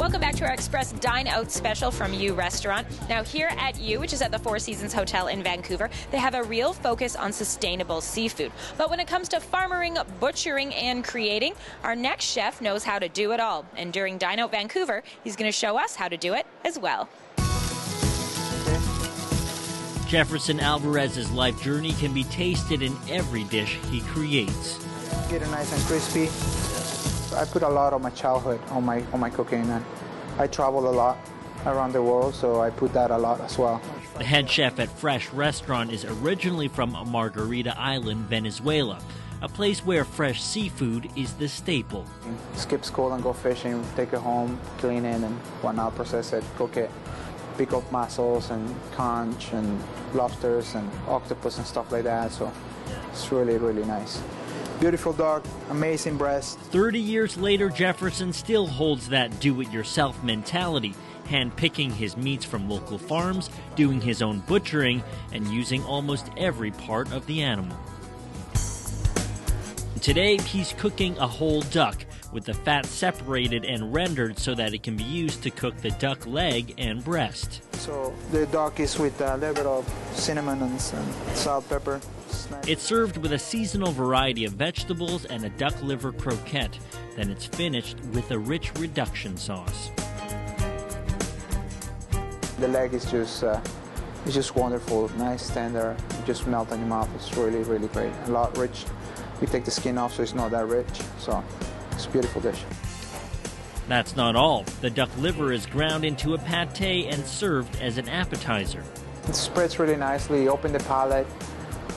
Welcome back to our Express Dine Out special from Yew Restaurant. Now here at Yew, which is at the Four Seasons Hotel in Vancouver, they have a real focus on sustainable seafood. But when it comes to farmering, butchering, and creating, our next chef knows how to do it all. And during Dine Out Vancouver, he's going to show us how to do it as well. Jefferson Alvarez's life journey can be tasted in every dish he creates. Get it nice and crispy. I put a lot of my childhood on my cooking, and I travel a lot around the world, so I put that a lot as well. The head chef at Fraiche Restaurant is originally from Margarita Island, Venezuela, a place where fresh seafood is the staple. Skip school and go fishing, take it home, clean it and whatnot, process it, cook it, pick up mussels and conch and lobsters and octopus and stuff like that, so it's really, really nice. Beautiful dog, amazing breast. 30 years later, Jefferson still holds that do-it-yourself mentality, hand-picking his meats from local farms, doing his own butchering, and using almost every part of the animal. Today, he's cooking a whole duck, with the fat separated and rendered so that it can be used to cook the duck leg and breast. So the duck is with a little bit of cinnamon and salt, pepper. It's served with a seasonal variety of vegetables and a duck liver croquette. Then it's finished with a rich reduction sauce. The leg is just wonderful, nice, tender, just melt in your mouth. It's really, really great. A lot rich. We take the skin off so it's not that rich, so it's a beautiful dish. That's not all. The duck liver is ground into a pate and served as an appetizer. It spreads really nicely, open the palate,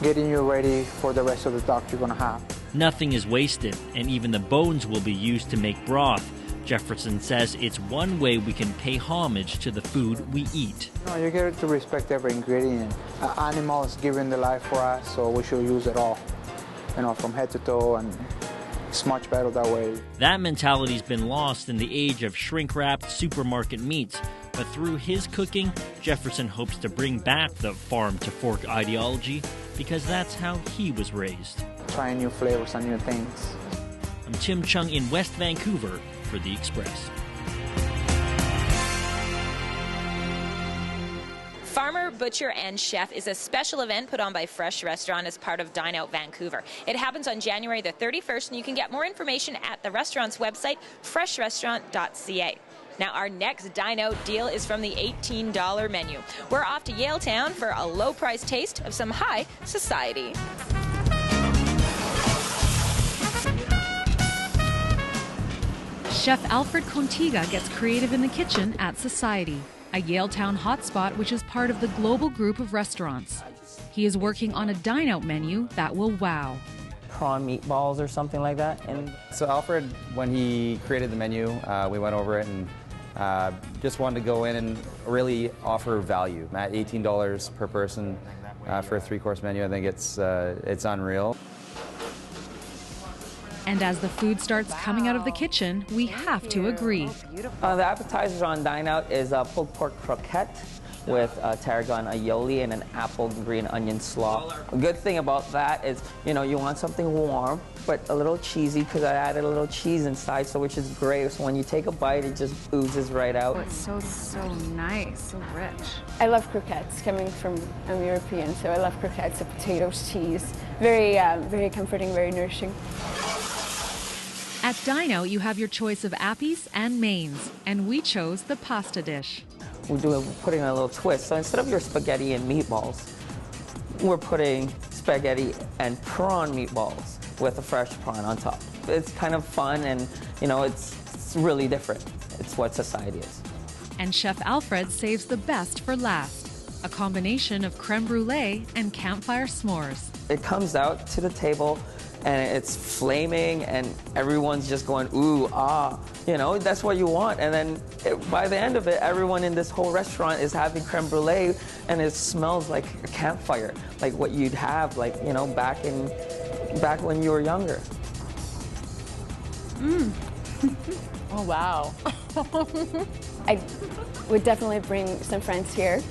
getting you ready for the rest of the duck you're going to have. Nothing is wasted, and even the bones will be used to make broth. Jefferson says it's one way we can pay homage to the food we eat. You get to respect every ingredient. An animal is giving the life for us, so we should use it all, from head to toe, and it's much better that way. That mentality's been lost in the age of shrink-wrapped supermarket meats. But through his cooking, Jefferson hopes to bring back the farm-to-fork ideology because that's how he was raised. Trying new flavors and new things. I'm Chung in West Vancouver for The Express. Farmer, Butcher, and Chef is a special event put on by Fraiche Restaurant as part of Dine Out Vancouver. It happens on January the 31st, and you can get more information at the restaurant's website, fraicherestaurant.ca. Now, our next Dine Out deal is from the $18 menu. We're off to Yaletown for a low-price taste of some high society. Chef Alfred Contiga gets creative in the kitchen at Society, a Yaletown hotspot which is part of the global group of restaurants. He is working on a dine-out menu that will wow. Prawn meatballs or something like that. And so Alfred, when he created the menu, we went over it and just wanted to go in and really offer value. At $18 per person for a three-course menu, I think it's unreal. And as the food starts coming out of the kitchen, we have to agree. The appetizer on Dine Out is a pulled pork croquette with tarragon aioli and an apple green onion slaw. A good thing about that is, you want something warm, but a little cheesy because I added a little cheese inside, so which is great. So when you take a bite, it just oozes right out. Oh, it's so nice, so rich. I love croquettes. Coming from, I'm European, so I love croquettes, the potatoes, cheese. Very, very comforting, very nourishing. At Dine Out, you have your choice of appies and mains, and we chose the pasta dish. We're putting a little twist. So instead of your spaghetti and meatballs, we're putting spaghetti and prawn meatballs with a fresh prawn on top. It's kind of fun and, it's really different. It's what Society is. And Chef Alfred saves the best for last, a combination of creme brulee and campfire s'mores. It comes out to the table and it's flaming and everyone's just going, ooh, ah, that's what you want. And then by the end of it, everyone in this whole restaurant is having creme brulee and it smells like a campfire, like what you'd have back when you were younger. Oh, wow. I would definitely bring some friends here,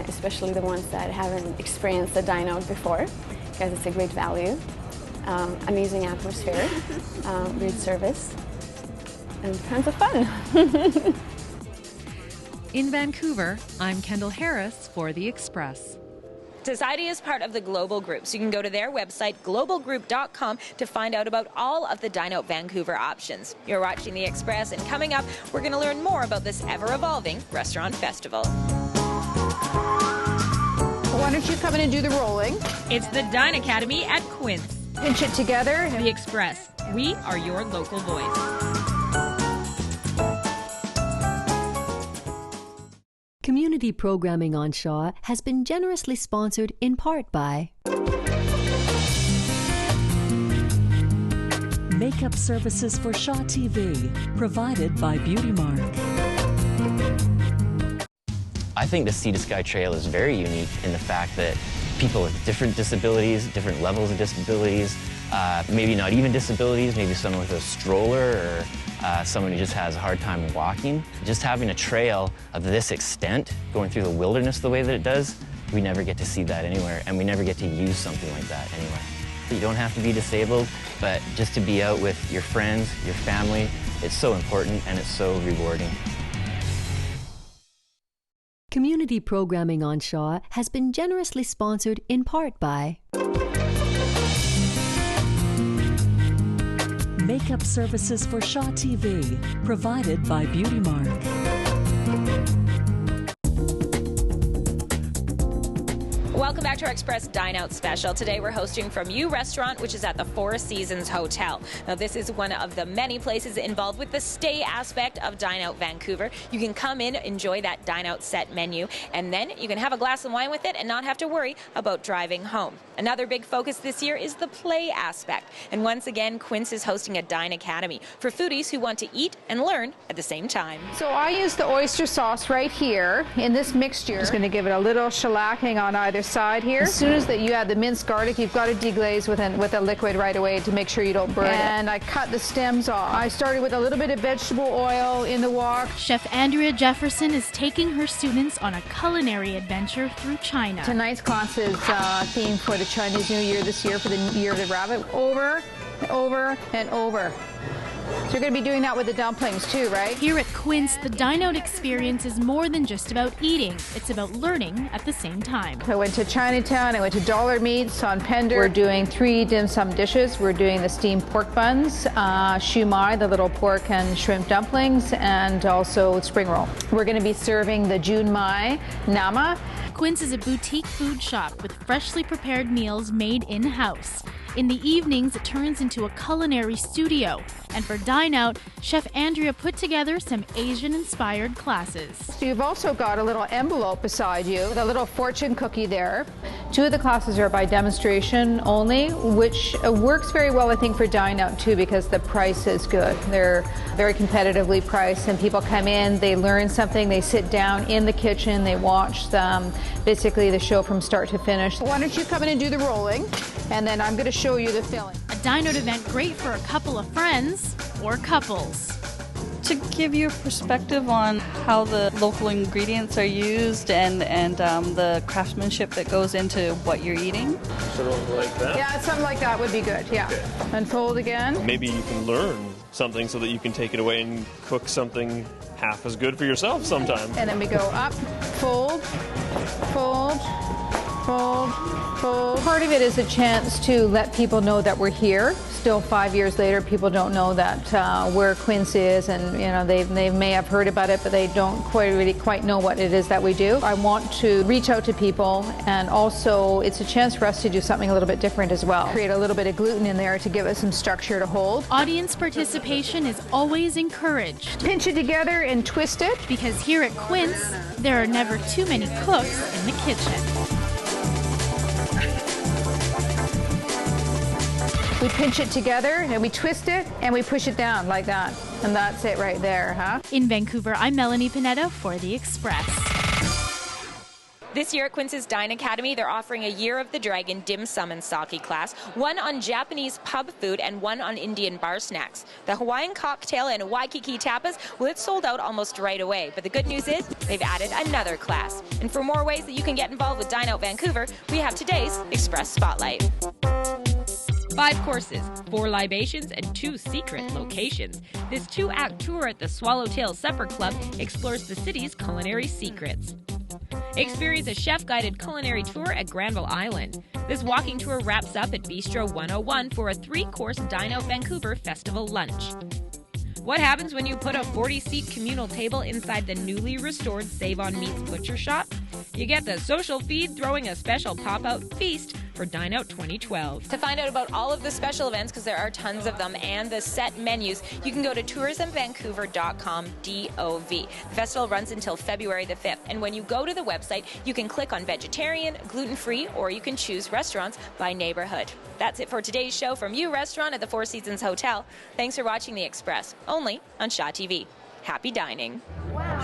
especially the ones that haven't experienced the Dine Out before, because it's a great value. Amazing atmosphere, great service, and tons of fun. In Vancouver, I'm Kendall Harris for The Express. Society is part of the Global Group, so you can go to their website, globalgroup.com, to find out about all of the Dine Out Vancouver options. You're watching The Express, and coming up, we're going to learn more about this ever-evolving restaurant festival. Why don't you come in and do the rolling? It's the Dine Academy at Quince. Pinch it together. The Express. We are your local voice. Community programming on Shaw has been generously sponsored in part by Makeup services for Shaw TV, provided by Beauty Mark. I think the Sea to Sky Trail is very unique in the fact that people with different disabilities, different levels of disabilities, maybe not even disabilities, maybe someone with a stroller or someone who just has a hard time walking. Just having a trail of this extent, going through the wilderness the way that it does, we never get to see that anywhere, and we never get to use something like that anywhere. You don't have to be disabled, but just to be out with your friends, your family, it's so important and it's so rewarding. Community programming on Shaw has been generously sponsored in part by Makeup services for Shaw TV, provided by Beauty Mark. Welcome back to our Express Dine Out special. Today we're hosting from Yew Restaurant, which is at the Four Seasons Hotel. Now this is one of the many places involved with the stay aspect of Dine Out Vancouver. You can come in, enjoy that Dine Out set menu, and then you can have a glass of wine with it and not have to worry about driving home. Another big focus this year is the play aspect. And once again, Quince is hosting a Dine Academy for foodies who want to eat and learn at the same time. So I use the oyster sauce right here in this mixture. Just going to give it a little shellacking on either side here. As soon as you add the minced garlic, you've got to deglaze with a liquid right away to make sure you don't burn it. And I cut the stems off. I started with a little bit of vegetable oil in the wok. Chef Andrea Jefferson is taking her students on a culinary adventure through China. Tonight's class is themed for the Chinese New Year this year, for the Year of the Rabbit. Over, over, and over. So you're going to be doing that with the dumplings too, right? Here at Quince, the Dine Out experience is more than just about eating. It's about learning at the same time. I went to Chinatown, I went to Dollar Meats on Pender. We're doing 3 dim sum dishes. We're doing the steamed pork buns, shumai, the little pork and shrimp dumplings, and also spring roll. We're going to be serving the junmai nama. Quince is a boutique food shop with freshly prepared meals made in-house. In the evenings, it turns into a culinary studio. And for Dine Out, Chef Andrea put together some Asian-inspired classes. So you've also got a little envelope beside you, with a little fortune cookie there. 2 of the classes are by demonstration only, which works very well, I think, for Dine Out too, because the price is good. They're very competitively priced, and people come in, they learn something, they sit down in the kitchen, they watch basically the show from start to finish. Why don't you come in and do the rolling, and then I'm going to show you the filling. A Dine Out event great for a couple of friends or couples. To give you a perspective on how the local ingredients are used and the craftsmanship that goes into what you're eating. Sort of like that? Yeah, something like that would be good, yeah. Okay. Unfold again. Maybe you can learn something so that you can take it away and cook something half as good for yourself sometime. And then we go up, fold, fold, fold, fold. Part of it is a chance to let people know that we're here. Still 5 years later, people don't know that where Quince is, and you know they may have heard about it, but they don't quite know what it is that we do. I want to reach out to people, and also it's a chance for us to do something a little bit different as well. Create a little bit of gluten in there to give us some structure to hold. Audience participation is always encouraged. Pinch it together and twist it. Because here at Quince, there are never too many cooks in the kitchen. We pinch it together and we twist it and we push it down like that. And that's it right there, huh? In Vancouver, I'm Melanie Pineda for The Express. This year at Quince's Dine Academy, they're offering a Year of the Dragon dim sum and sake class, one on Japanese pub food and one on Indian bar snacks. The Hawaiian cocktail and Waikiki tapas, well, it sold out almost right away. But the good news is they've added another class. And for more ways that you can get involved with Dine Out Vancouver, we have today's Express Spotlight. 5 courses, 4 libations, and 2 secret locations. This 2-act tour at the Swallowtail Supper Club explores the city's culinary secrets. Experience a chef-guided culinary tour at Granville Island. This walking tour wraps up at Bistro 101 for a 3-course Dine Out Vancouver festival lunch. What happens when you put a 40-seat communal table inside the newly restored Save on Meats butcher shop? You get the social feed throwing a special pop-out feast for Dine Out 2012. To find out about all of the special events, because there are tons of them, and the set menus, you can go to tourismvancouver.com/DOV. The festival runs until February the 5th, and when you go to the website, you can click on vegetarian, gluten-free, or you can choose restaurants by neighborhood. That's it for today's show from Yew Restaurant at the Four Seasons Hotel. Thanks for watching The Express, only on Shaw TV. Happy dining. Wow.